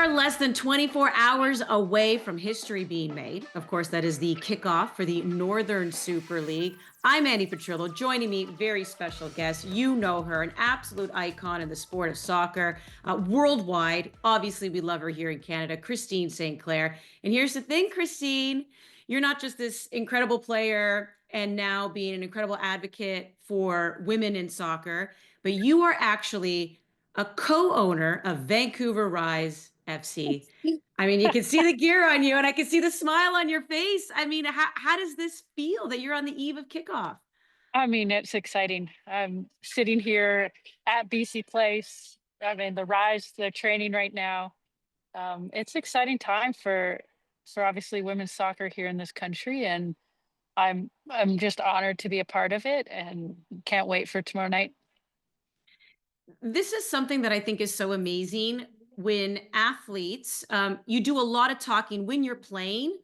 Are less than 24 hours away from history being made. Of course, that is the kickoff for the Northern Super League. I'm Andi Petrillo. Joining me, very special guest. You know her, an absolute icon in the sport of soccer worldwide. Obviously, we love her here in Canada, Christine Sinclair. And here's the thing, Christine, you're not just this incredible player and now being an incredible advocate for women in soccer, but you are actually a co-owner of Vancouver Rise FC. I mean, you can see the gear on you and I can see the smile on your face. I mean, how does this feel that you're on the eve of kickoff? I mean, it's exciting. I'm sitting here at BC Place. I mean, the Rise, they're training right now. It's exciting time for obviously women's soccer here in this country, and I'm just honored to be a part of it, and can't wait for tomorrow night. This is something that I think is so amazing when athletes, you do a lot of talking when you're playing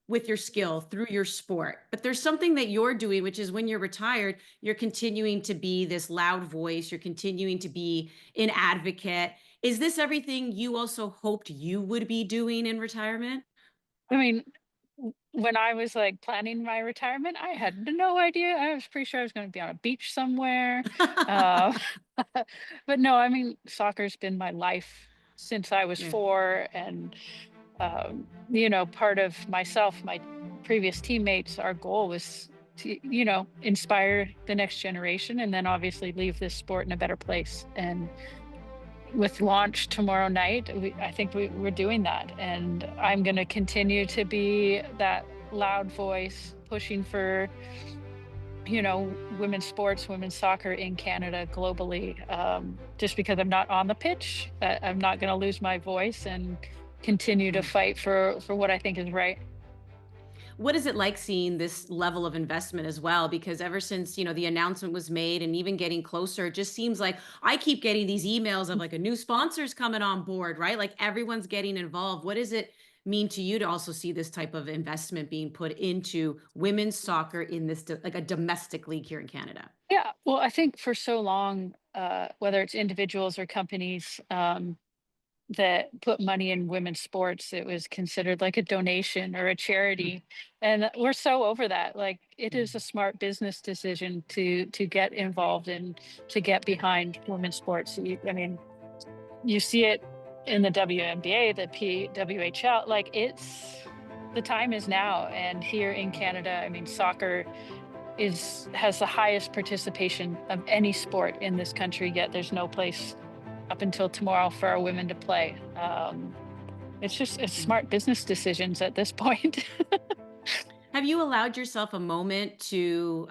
with your skill through your sport. But there's something that you're doing, which is when you're retired, you're continuing to be this loud voice, you're continuing to be an advocate. Is this everything you also hoped you would be doing in retirement? I mean, when I was like planning my retirement, I had no idea. I was pretty sure I was going to be on a beach somewhere. Uh, but no, I mean, soccer's been my life since I was Yeah. four, and part of myself, my previous teammates, our goal was to, inspire the next generation and then obviously leave this sport in a better place. And with launch tomorrow night, I think we're doing that. And I'm going to continue to be that loud voice pushing for, women's sports, women's soccer in Canada, globally. Just because I'm not on the pitch, I'm not going to lose my voice and continue to fight for what I think is right. What is it like seeing this level of investment as well? Because ever since, the announcement was made and even getting closer, it just seems like I keep getting these emails of like a new sponsor's coming on board, right? Like everyone's getting involved. What does it mean to you to also see this type of investment being put into women's soccer in this like a domestic league here in Canada? Yeah, well, I think for so long, whether it's individuals or companies, that put money in women's sports, it was considered like a donation or a Mm, charity. And we're so over that. Like, it is a mm, smart business decision to get involved and to get behind women's sports. I mean, you see it in the WNBA, the PWHL. Like, it's the time is now. And here in Canada, I mean, soccer is has the highest participation of any sport in this country, yet there's no place up until tomorrow for our women to play. It's mm. smart business decisions at this point. Have you allowed yourself a moment to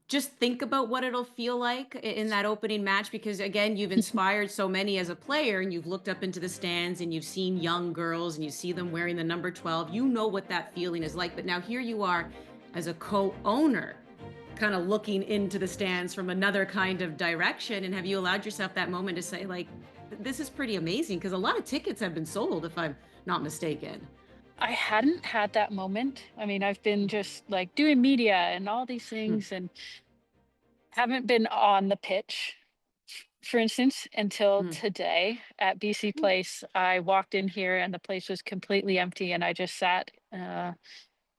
just think about what it'll feel like in that opening match? Because again, you've inspired so many as a player and you've looked up into the stands and you've seen young girls and you see them wearing the number 12. You know what that feeling is like. But now here you are as a co-owner, kind of looking into the stands from another kind of direction. And have you allowed yourself that moment to say, like, this is pretty amazing? Because a lot of tickets have been sold, if I'm not mistaken. I hadn't had that moment. I mean, I've been just like doing media and all these Hmm, things and haven't been on the pitch, for instance, until hmm, today at BC Place. I walked in here and the place was completely empty, and I just sat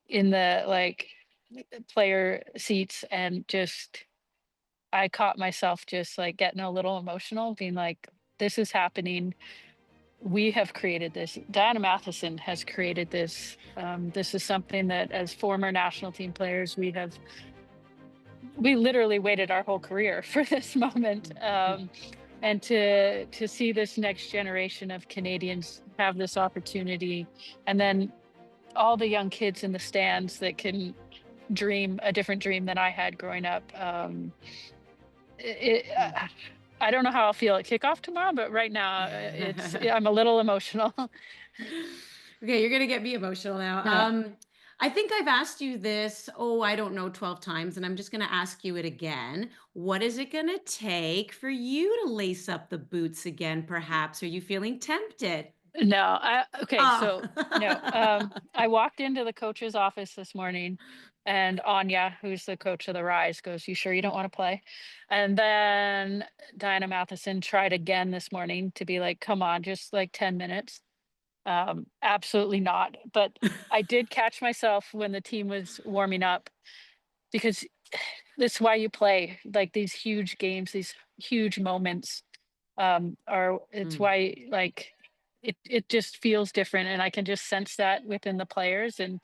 in the like player seats and just I caught myself just like getting a little emotional, being like, this is happening. We have created this. Diana Matheson has created this. This is something that, as former national team players, we literally waited our whole career for this moment. hmm. And to see this next generation of Canadians have this opportunity, and then all the young kids in the stands that can dream a different dream than I had growing up. It, Hmm. I don't know how I'll feel at kickoff tomorrow, but right now I'm a little emotional. Okay, you're gonna get me emotional now. Yeah. I think I've asked you this, oh, I don't know, 12 times, and I'm just gonna ask you it again. What is it gonna take for you to lace up the boots again, perhaps? Are you feeling tempted? No, okay, Oh. so no. I walked into the coach's office this morning And Anya, who's the coach of the Rise, goes, "You sure you don't want to play?" And then Diana Matheson tried again this morning to be like, "Come on, just like 10 minutes." Absolutely not. But I did catch myself when the team was warming up, because that's why you play like these huge games, these huge moments. Are It's Mm, why, like, it just feels different, and I can just sense that within the players. And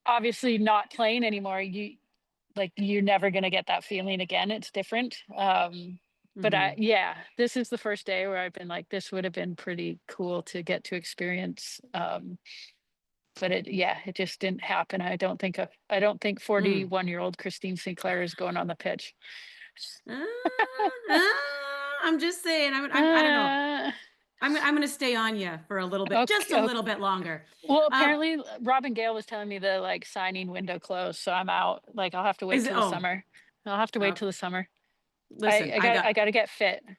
obviously, not playing anymore, you're never gonna get that feeling again. It's different. But mhm. yeah, this is the first day where I've been like, this would have been pretty cool to get to experience. But it just didn't happen. I don't think Mm. 41-year-old Christine Sinclair is going on the pitch. Ah, I'm just saying, I don't know. Uh, I'm gonna stay on you for a little bit, just okay, a little okay. bit longer. Well, Uh, apparently, Robin Gale was telling me the like signing window closed, so I'm out. Like, I'll have to wait is it? till the Oh, summer. I'll have to wait till okay. the summer. Listen, I got to get fit. Just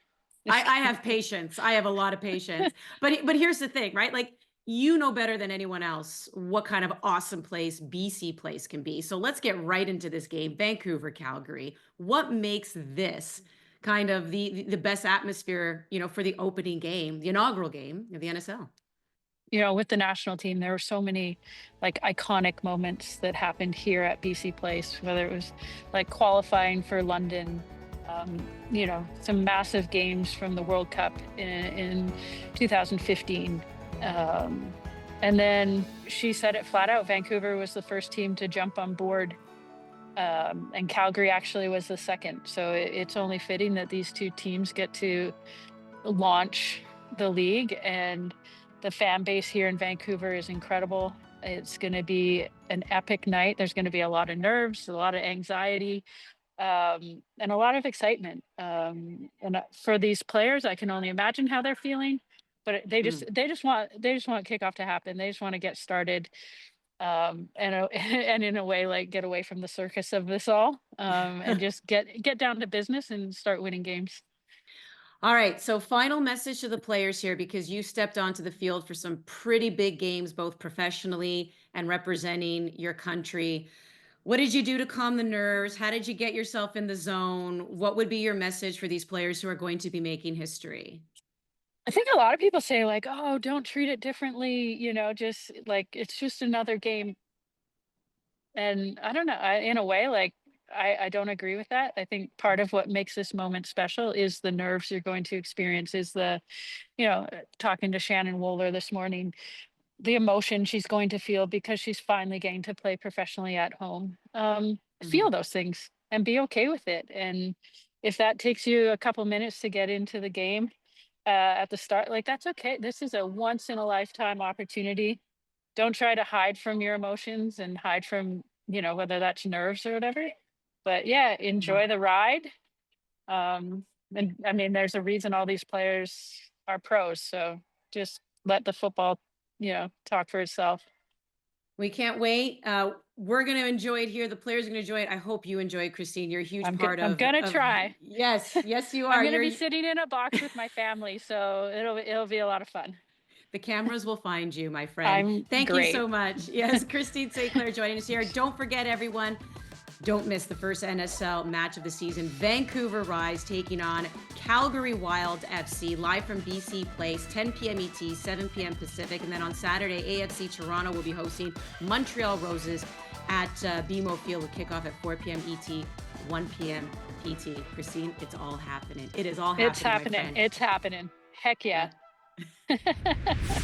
I kidding. have patience. I have a lot of patience. But here's the thing, right? Like you know better than anyone else what kind of awesome place BC place can be. So let's get right into this game. Vancouver, Calgary. What makes this kind of the best atmosphere, for the opening game, the inaugural game of the NSL? With the national team, there were so many like iconic moments that happened here at BC Place, whether it was like qualifying for London, some massive games from the World Cup in 2015. Um, and then she said it flat out, Vancouver was the first team to jump on board. And Calgary actually was the second. So it's only fitting that these two teams get to launch the league. And the fan base here in Vancouver is incredible. It's going to be an epic night. There's going to be a lot of nerves, a lot of anxiety, and a lot of excitement. And for these players, I can only imagine how they're feeling. But Mm. they just want kickoff to happen. They just want to get started, and in a way, like, get away from the circus of this all, and just get down to business and start winning games. All right. So, final message to the players here because you stepped onto the field for some pretty big games, both professionally and representing your country. What did you do to calm the nerves? How did you get yourself in the zone? What would be your message for these players who are going to be making history? I think a lot of people say, like, "Oh, don't treat it differently," just like it's just another game. And I don't know, in a way, like, I don't agree with that. I think part of what makes this moment special is the nerves you're going to experience, is talking to Shannon Wohler this morning, the emotion she's going to feel because she's finally getting to play professionally at home. Feel Mhm. those things and be okay with it. And if that takes you a couple minutes to get into the game, at the start, like, that's okay. This is a once in a lifetime opportunity. Don't try to hide from your emotions and hide from, whether that's nerves or whatever. But yeah, Mhm. enjoy the ride. And I mean, there's a reason all these players are pros. So just let the football, talk for itself. We can't wait. We're going to enjoy it here. The players are going to enjoy it. I hope you enjoy it, Christine. You're a huge part I'm gonna of try. yes, yes, you I'm are. gonna be sitting in a box with my family, so it'll be a lot of fun. The cameras will find you, my friend. I'm Thank you great. so much. Yes, Christine Sinclair joining us here. Don't forget, everyone, don't miss the first NSL match of the season. Vancouver Rise taking on Calgary Wild FC, live from BC Place, 10 p.m. ET, 7 p.m. Pacific. And then on Saturday, AFC Toronto will be hosting Montreal Roses at BMO Field with kickoff at 4 p.m. ET, 1 p.m. PT. Christine, it's all happening. It is all It's happening, my happening. friend. It's happening. Heck yeah. Yeah.